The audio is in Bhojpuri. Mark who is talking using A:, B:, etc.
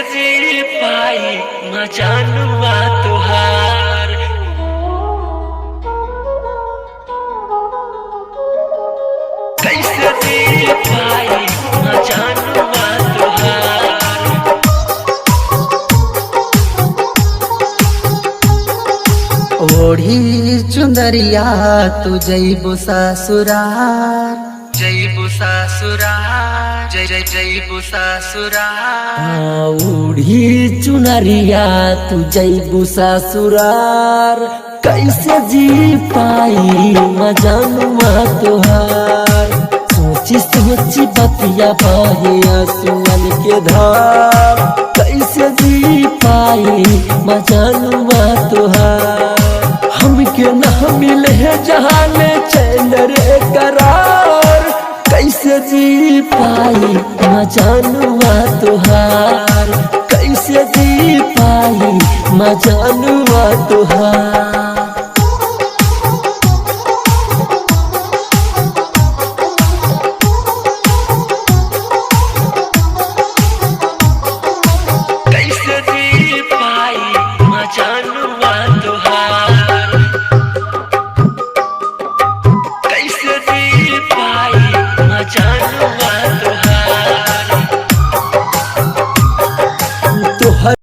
A: कैसे जी पाई मजानुआ तुहार। कैसे जी पाई मजानुआ तुहार।
B: ओढ़ी चुंदरिया तू जइबो ससुरार,
A: जइबो ससुरार, जय जय जइबो ससुरार।
B: ओढ़ी चुनरिया तू जइबो ससुरार। कैसे जी पाई मजानुआ तुहार। सोची सोची बतिया बहे आंसुअन के धार। कैसे जी पाई मजानुआ तुहार। हमके न मिले जहाने चैन रे करार। कैसे जी पाई मजानुआ तुहार। कैसे जी पाई मजानुआ तुहार।